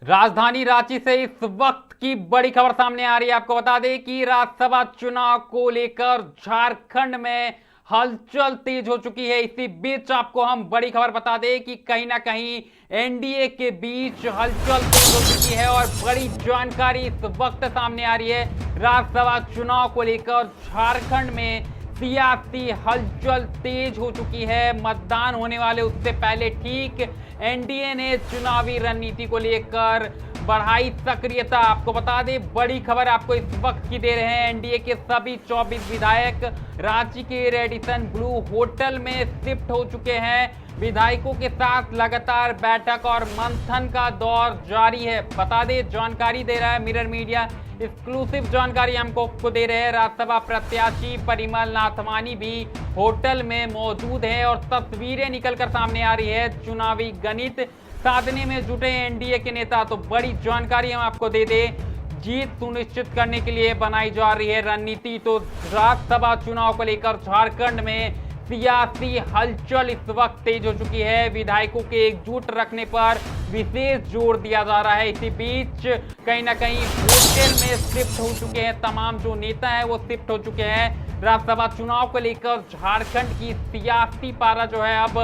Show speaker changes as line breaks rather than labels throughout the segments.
राजधानी रांची से इस वक्त की बड़ी खबर सामने आ रही है। आपको बता दें कि राज्यसभा चुनाव को लेकर झारखंड में हलचल तेज हो चुकी है। इसी बीच आपको हम बड़ी खबर बता दें कि कहीं ना कहीं एनडीए के बीच हलचल तेज हो चुकी है और बड़ी जानकारी इस वक्त सामने आ रही है। राज्यसभा चुनाव को लेकर झारखंड में सियासी हलचल तेज हो चुकी है। मतदान होने वाले उससे पहले ठीक एनडीए ने चुनावी रणनीति को लेकर बढ़ाई सक्रियता। आपको बता दें बड़ी खबर आपको इस वक्त की दे रहे हैं। एनडीए के सभी 24 विधायक रांची के रेडिसन ब्लू होटल में शिफ्ट हो चुके हैं। विधायकों के साथ लगातार बैठक और मंथन का दौर जारी है। बता दें जानकारी दे रहा है मिरर मीडिया, एक्सक्लूसिव जानकारी हमको दे रहे हैं। राज्यसभा प्रत्याशी परिमल नाथवानी भी होटल में मौजूद है और तस्वीरें निकलकर सामने आ रही है। चुनावी गणित साधने में जुटे एनडीए के नेता। तो बड़ी जानकारी हम आपको दे दें, जीत सुनिश्चित करने के लिए बनाई जा रही है रणनीति। तो राज्यसभा चुनाव को लेकर झारखंड में सियासी हलचल इस वक्त तेज हो चुकी है। विधायकों के एकजुट रखने पर विशेष जोर दिया जा रहा है। इसी बीच कहीं ना कहीं होटल में शिफ्ट हो चुके हैं। तमाम जो नेता हैं वो शिफ्ट हो चुके हैं। राज्यसभा चुनाव को लेकर झारखंड की सियासी पारा जो है अब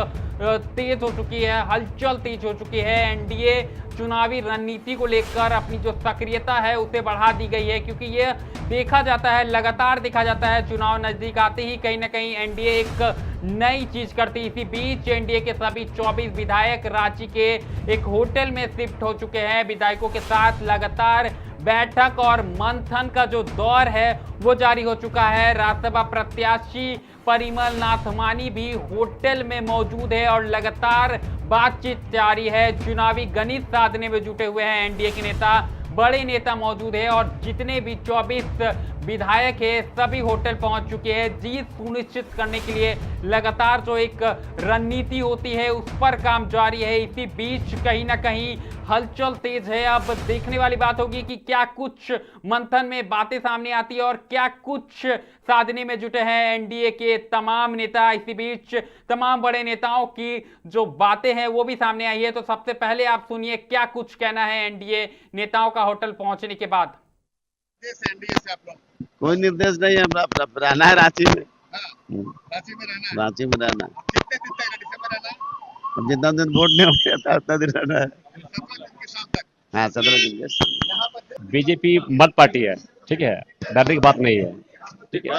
तेज हो चुकी है, हलचल तेज हो चुकी है। एनडीए चुनावी रणनीति को लेकर अपनी जो सक्रियता है उसे बढ़ा दी गई है, क्योंकि ये देखा जाता है, लगातार देखा जाता है चुनाव नजदीक आते ही कहीं ना कहीं एनडीए एक नई चीज करती। इसी बीच एनडीए के सभी 24 विधायक रांची के एक होटल में शिफ्ट हो चुके हैं। विधायकों के साथ लगातार बैठक और मंथन का जो दौर है वो जारी हो चुका है। राज्यसभा प्रत्याशी परिमल नाथवानी भी होटल में मौजूद है और लगातार बातचीत जारी है। चुनावी गणित साधने में जुटे हुए हैं एनडीए के नेता, बड़े नेता मौजूद है और जितने भी 24 विधायक है सभी होटल पहुंच चुके हैं। जीत सुनिश्चित करने के लिए लगातार जो एक रणनीति होती है उस पर काम जारी है। इसी बीच कहीं ना कहीं हलचल तेज है। अब देखने वाली बात होगी कि क्या कुछ मंथन में बातें सामने आती है और क्या कुछ साधने में जुटे हैं एनडीए के तमाम नेता। इसी बीच तमाम बड़े नेताओं की जो बातें हैं वो भी सामने आई है। तो सबसे पहले आप सुनिए क्या कुछ कहना है एनडीए नेताओं का होटल पहुंचने के बाद।
एनडीए से आप लोग
कोई निर्देश नहीं है, रहना है रांची में।
रांची में रहना है।
रांची में रहना है।
कितने दिन तक रांची में रहना है?
जितना दिन वोट नहीं हो गया उतना दिन रहना है।
17 दिन के शाम तक।
हाँ 17 दिन के।
यहाँ पर
बीजेपी मत पार्टी है, ठीक है, डरने की बात नहीं है, ठीक है।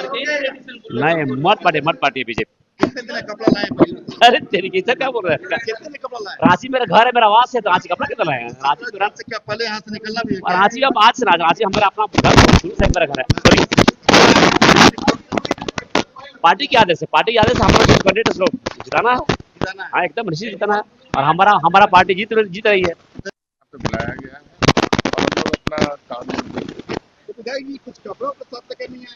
नहीं मत पार्टी है बीजेपी।
कितने दिन कपड़ा लाए भाई?
अरे तेरी कैसे क्या बोल रहे हैं?
कितने दिन कपड़ा लाए?
रांची मेरा घर है, मेरा आवास है, तो रांची कपड़ा कितना लाए हैं? रांची
घर से क्या पहले यहाँ से निकलना भी है
और
क्या?
रांची अब आज से रांची हमारा अपना घर शुरू से मेरा घर है। सॉरी, पार्टी की आदेश है, पार्टी की आदेश है, हमारा कैंडिडेट लोग जिताना है।
जिताना है।
हाँ एकदम निश्चित जिताना है और हमारा पार्टी जीत रही है।
तो बुलाया गया है और हम लोग अपना काम
तो विधायक जी कुछ कपड़ों के साथ तक नहीं है,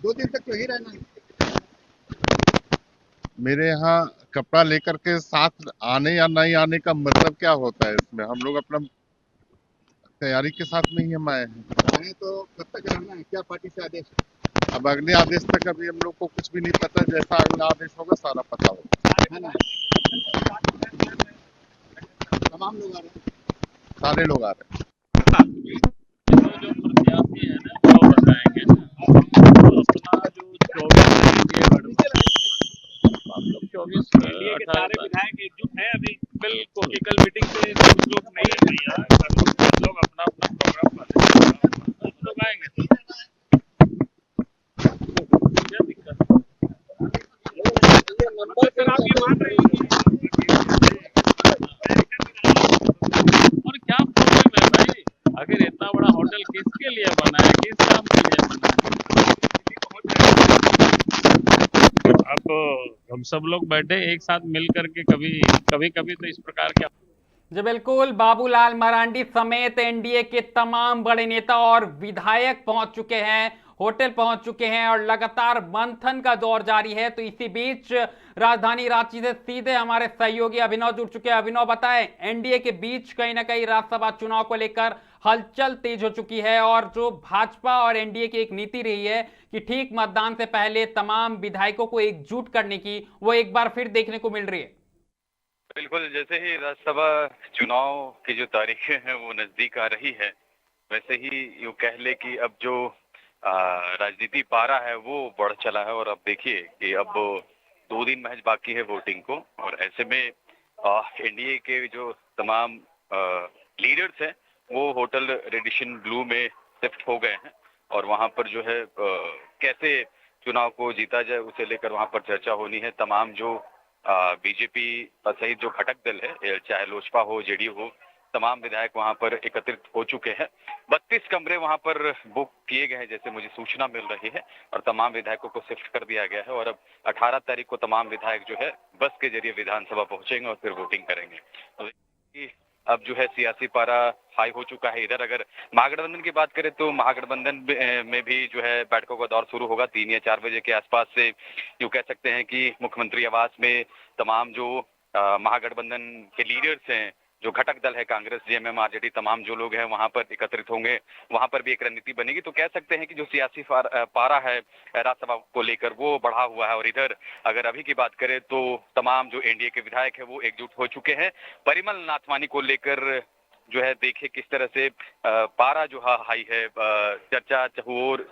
2 दिन तक तो ही रहना है।
मेरे यहाँ कपड़ा लेकर के साथ आने या नहीं आने का मतलब क्या होता है इसमें? हम लोग अपना तैयारी के साथ में ही हम आए हैं।
तो कब तक रहना है, क्या पार्टी से आदेश?
अब अगले आदेश तक अभी हम लोग को कुछ भी नहीं पता। जैसा अगला आदेश होगा सारा पता होगा।
है ना? तमाम लोग आ रहे हैं।
सारे लोग आ रहे हैं।
जो प्रत्याशी है ना वो बताएंगे ना अपना जो 24
एनडीए के सारे विधायक एकजुट हैं अभी।
बिल्कुल कल मीटिंग पे कुछ लोग नहीं है भैया, सब लोग अपना अपना प्रोग्राम बना लोग आएंगे। क्या दिक्कत है?
फिर आप ये मान रहे हैं
और क्या प्रॉब्लम है भाई? आखिर इतना बड़ा होटल किसके लिए बना है, किस काम के लिए बना है? अब हम सब लोग बैठे एक साथ मिल करके कभी कभी तो इस प्रकार के
जी बिल्कुल, बाबूलाल मरांडी समेत एनडीए के तमाम बड़े नेता और विधायक पहुंच चुके हैं, होटल पहुंच चुके हैं और लगातार मंथन का दौर जारी है। तो इसी बीच राजधानी रांची से सीधे हमारे सहयोगी अभिनव जुड़ चुके हैं। अभिनव बताएं, एनडीए के बीच कहीं ना कहीं राज्यसभा चुनाव को लेकर हलचल तेज हो चुकी है और जो भाजपा और एनडीए की एक नीति रही है कि ठीक मतदान से पहले तमाम विधायकों को एकजुट करने की, वो एक बार फिर देखने को मिल रही है।
बिल्कुल, जैसे ही राज्यसभा चुनाव की जो तारीखें हैं वो नजदीक आ रही है, वैसे ही यूं कह ले कि अब जो राजनीति पारा है वो बढ़ चला है। और अब देखिए कि अब 2 दिन महज बाकी है वोटिंग को, और ऐसे में एनडीए के जो तमाम लीडर्स हैं वो होटल रेडिशन ब्लू में शिफ्ट हो गए हैं, और वहां पर जो है कैसे चुनाव को जीता जाए उसे लेकर वहां पर चर्चा होनी है। तमाम जो बीजेपी सहित जो घटक दल है, चाहे लोजपा हो, जेडीयू हो, तमाम विधायक वहां पर एकत्रित हो चुके हैं। 32 कमरे वहां पर बुक किए गए हैं जैसे मुझे सूचना मिल रही है, और तमाम विधायकों को शिफ्ट कर दिया गया है। और अब 18 तारीख को तमाम विधायक जो है बस के जरिए विधानसभा पहुंचेंगे और फिर वोटिंग करेंगे। तो अब जो है सियासी पारा हाई हो चुका है। इधर अगर महागठबंधन की बात करें तो महागठबंधन में भी जो है बैठकों का दौर शुरू होगा 3 या 4 बजे के आसपास से। यूं कह सकते हैं कि मुख्यमंत्री आवास में तमाम जो महागठबंधन के लीडर्स हैं, जो घटक दल है, कांग्रेस, जेएमएम, आरजेडी, तमाम जो लोग हैं वहां पर एकत्रित होंगे। वहां पर भी एक रणनीति बनेगी। तो कह सकते हैं कि जो सियासी पारा है राज्यसभा को लेकर वो बढ़ा हुआ है। और इधर अगर अभी की बात करें तो तमाम जो एनडीए के विधायक है वो एकजुट हो चुके हैं। परिमल नाथवानी को लेकर जो है देखिए किस तरह से पारा जो हाई है, चर्चा चहुओर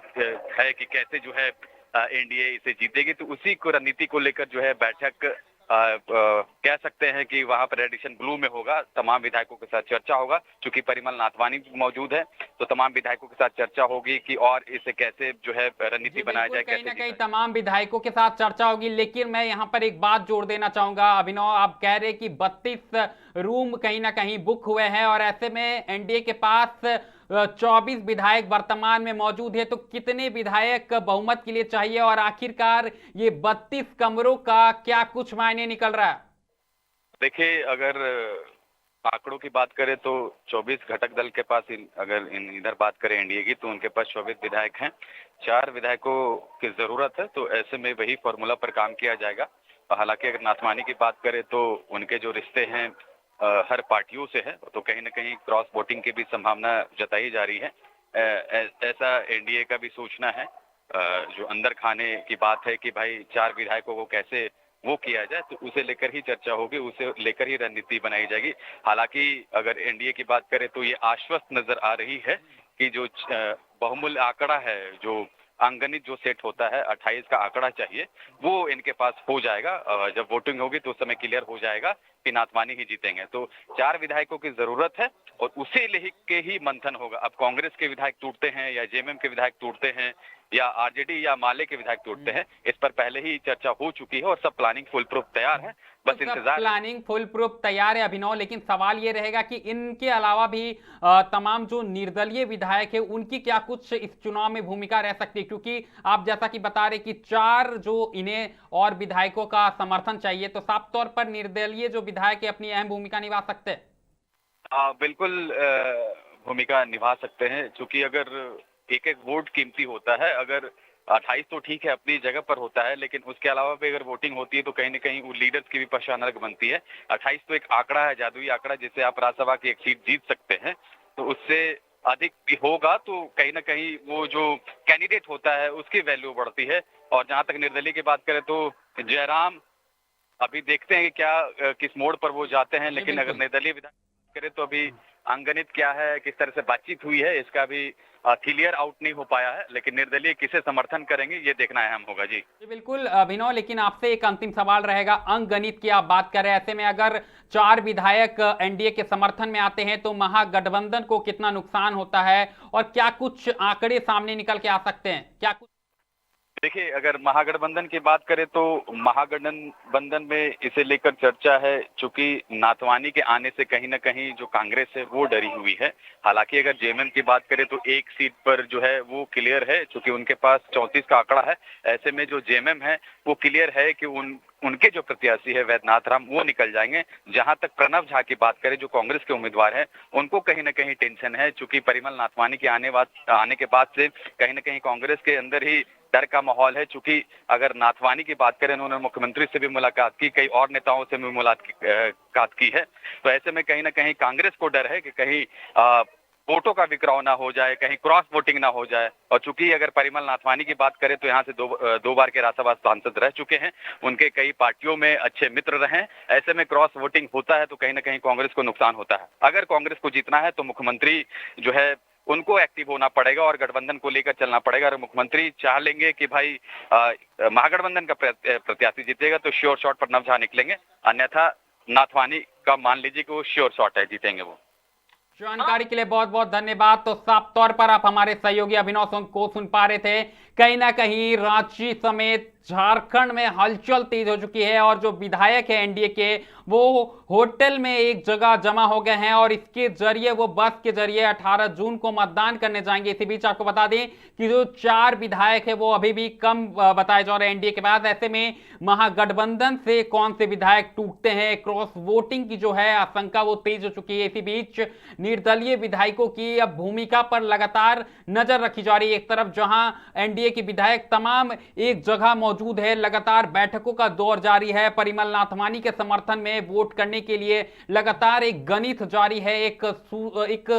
है कि कैसे जो है एनडीए इसे जीतेगी। तो उसी को रणनीति को लेकर जो है बैठक कह सकते हैं कि वहां पर रेडिशन ब्लू में होगा। तमाम विधायकों के साथ चर्चा होगा। चूंकि परिमल नाथवानी मौजूद है तो तमाम विधायकों के साथ चर्चा होगी कि और इसे कैसे जो है रणनीति बनाया जाए।
कहीं ना कहीं तमाम विधायकों के साथ चर्चा होगी। लेकिन मैं यहाँ पर एक बात जोड़ देना चाहूंगा अभिनव, आप कह रहे कि 32 रूम कहीं ना कहीं बुक हुए हैं, और ऐसे में एनडीए के पास 24 विधायक वर्तमान में मौजूद है। तो कितने विधायक बहुमत के लिए चाहिए, और आखिरकार ये 32 कमरों का क्या कुछ मायने निकल रहा है?
देखिए, अगर आंकड़ों की बात करें तो 24 घटक दल के पास अगर इधर बात करें एनडीए की तो उनके पास 24 विधायक हैं। 4 विधायकों की जरूरत है। तो ऐसे में वही फॉर्मूला पर काम किया जाएगा। हालांकि अगर नाथवानी की बात करें तो उनके जो रिश्ते हैं हर पार्टियों से है, तो कहीं ना कहीं क्रॉस वोटिंग की भी संभावना जताई जा रही है। ऐसा एनडीए का भी सोचना है। जो अंदर खाने की बात है कि भाई 4 विधायकों को कैसे वो किया जाए, तो उसे लेकर ही चर्चा होगी, उसे लेकर ही रणनीति बनाई जाएगी। हालांकि अगर एनडीए की बात करें तो ये आश्वस्त नजर आ रही है कि जो बहुमूल्य आंकड़ा है, जो अंगनित जो सेट होता है 28 का आंकड़ा चाहिए, वो इनके पास हो जाएगा। जब वोटिंग होगी तो उस समय क्लियर हो जाएगा कि नाथवानी ही जीतेंगे। तो 4 विधायकों की जरूरत है और उसे लेके ही मंथन होगा। अब कांग्रेस के विधायक टूटते हैं या जेएमएम के विधायक टूटते हैं या आरजेडी या माले के विधायक टूटते हैं, इस पर पहले ही चर्चा हो चुकी है और सब प्लानिंग फुल प्रूफ तैयार है। बस इंतजार,
प्लानिंग फुल प्रूफ तैयार है अभिनव। लेकिन सवाल ये रहेगा कि इनके अलावा भी तमाम जो निर्दलीय विधायक है उनकी क्या कुछ इस चुनाव में भूमिका रह सकती है? क्योंकि आप जैसा कि बता रहे कि 4 जो इन्हें और विधायकों का समर्थन चाहिए, तो साफ तौर पर निर्दलीय जो विधायक है अपनी अहम भूमिका निभा सकते हैं।
बिल्कुल भूमिका निभा सकते हैं। चूंकि अगर एक वोट कीमती होता है, अगर 28 तो ठीक है अपनी जगह पर होता है, लेकिन उसके अलावा भी अगर वोटिंग होती है तो कहीं ना कहीं वो लीडर्स की भी पहचान अलग बनती है। 28 तो एक आंकड़ा है, जादुई आंकड़ा, जिससे आप राज्यसभा की एक सीट जीत सकते हैं। तो उससे अधिक भी होगा तो कहीं ना कहीं वो जो कैंडिडेट होता है उसकी वैल्यू बढ़ती है। और जहां तक निर्दलीय की बात करें तो जयराम, अभी देखते हैं कि क्या किस मोड़ पर वो जाते हैं। लेकिन अगर निर्दलीय विधायक करें तो अभी अंगनित क्या है, किस तरह से बातचीत हुई है, इसका भी क्लियर आउट नहीं हो पाया है। लेकिन निर्दलीय किसे समर्थन करेंगे ये देखना अहम होगा। जी
बिल्कुल अभिनव, लेकिन आपसे एक अंतिम सवाल रहेगा। अंगगणित की आप बात कर रहे हैं, ऐसे में अगर 4 विधायक एनडीए के समर्थन में आते हैं तो महागठबंधन को कितना नुकसान होता है, और क्या कुछ आंकड़े सामने निकल के आ सकते हैं? क्या कुछ
देखिए, अगर महागठबंधन की बात करें तो महागठबंधन में इसे लेकर चर्चा है। चूंकि नाथवानी के आने से कहीं ना कहीं जो कांग्रेस है वो डरी हुई है। हालांकि अगर जेएमएम की बात करें तो एक सीट पर जो है वो क्लियर है, चूंकि उनके पास 34 का आंकड़ा है। ऐसे में जो जेएमएम है वो क्लियर है कि उनके जो प्रत्याशी है वैद्यनाथ राम वो निकल जाएंगे। जहां तक प्रणव झा की बात करें जो कांग्रेस के उम्मीदवार हैं, उनको कहीं ना कहीं टेंशन है। चूंकि परिमल नाथवानी के आने के बाद से कहीं ना कहीं कांग्रेस के अंदर ही डर का माहौल है। चूंकि अगर नाथवानी की बात करें, उन्होंने मुख्यमंत्री से भी मुलाकात की, कई और नेताओं से भी मुलाकात की है। तो ऐसे में कहीं ना कहीं कांग्रेस को डर है कि कहीं वोटों का विक्रय ना हो जाए, कहीं क्रॉस वोटिंग ना हो जाए। और चूंकि अगर परिमल नाथवानी की बात करें तो यहाँ से दो बार के राज्यसभा सांसद रह चुके हैं, उनके कई पार्टियों में अच्छे मित्र रहे, ऐसे में क्रॉस वोटिंग होता है तो कहीं ना कहीं कांग्रेस को नुकसान होता है। अगर कांग्रेस को जीतना है तो मुख्यमंत्री जो है उनको एक्टिव होना पड़ेगा और गठबंधन को लेकर चलना पड़ेगा। अगर मुख्यमंत्री चाह लेंगे कि भाई महागठबंधन का प्रत्याशी जीतेगा तो श्योर शॉट प्रणब झा निकलेंगे, अन्यथा नाथवानी का मान लीजिए कि वो श्योर शॉट है, जीतेंगे वो।
जानकारी के लिए बहुत बहुत धन्यवाद। तो साफ तौर पर आप हमारे सहयोगी अभिनव को सुन पा रहे थे, कहीं ना कहीं रांची समेत झारखंड में हलचल तेज हो चुकी है और जो विधायक है एनडीए के वो होटल में एक जगह जमा हो गए हैं और इसके जरिए वो बस के जरिए 18 जून को मतदान करने जाएंगे। इसी बीच आपको बता दें कि जो 4 विधायक है वो अभी भी कम बताए जा रहे हैं एनडीए के बाद। ऐसे में महागठबंधन से कौन से विधायक टूटते हैं, क्रॉस वोटिंग की जो है आशंका वो तेज हो चुकी है। इसी बीच निर्दलीय विधायकों की अब भूमिका पर लगातार नजर रखी जा रही है। एक तरफ जहां एनडीए के विधायक तमाम एक जगह मौजूद है, लगातार बैठकों का दौर जारी है, परिमल नाथवानी के समर्थन में वोट करने के लिए लगातार एक गणित जारी है, एक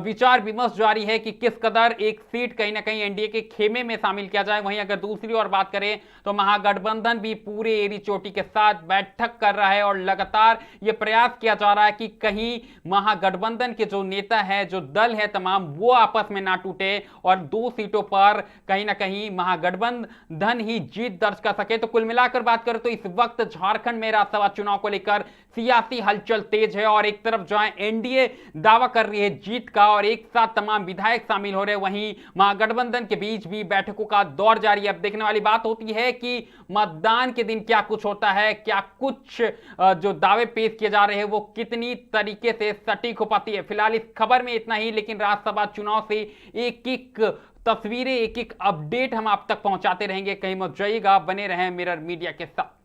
विचार विमर्श जारी है कि किस कदर एक सीट कहीं ना कहीं एनडीए के खेमे में शामिल किया जाए। वहीं अगर दूसरी ओर बात करें तो महागठबंधन भी पूरे एड़ी चोटी के साथ बैठक कर रहा है और लगातार यह प्रयास किया जा रहा है कि कहीं महागठबंधन के जो नेता है, जो दल है तमाम, वो आपस में ना टूटे और 2 सीटों पर कहीं ना कहीं महागठबंधन ही जीत दर्ज कर सके। तो कुल मिलाकर बात करें तो इस वक्त झारखंड में राज्यसभा चुनाव को लेकर सियासी हलचल तेज है और एक तरफ जहां एनडीए दावा कर रही है जीत का और एक साथ तमाम विधायक शामिल हो रहे हैं, वहीं महागठबंधन के बीच भी बैठकों का दौर जारी है। अब देखने वाली बात होती है कि मतदान के दिन क्या कुछ होता है, क्या कुछ जो दावे पेश किए जा रहे हैं वो कितनी तरीके से सटीक हो पाती है। फिलहाल इस खबर में इतना ही, लेकिन राज्यसभा चुनाव से एक एक तस्वीरें, एक एक अपडेट हम आप तक पहुंचाते रहेंगे। कहीं मत जाइएगा, बने रहें मिरर मीडिया के साथ।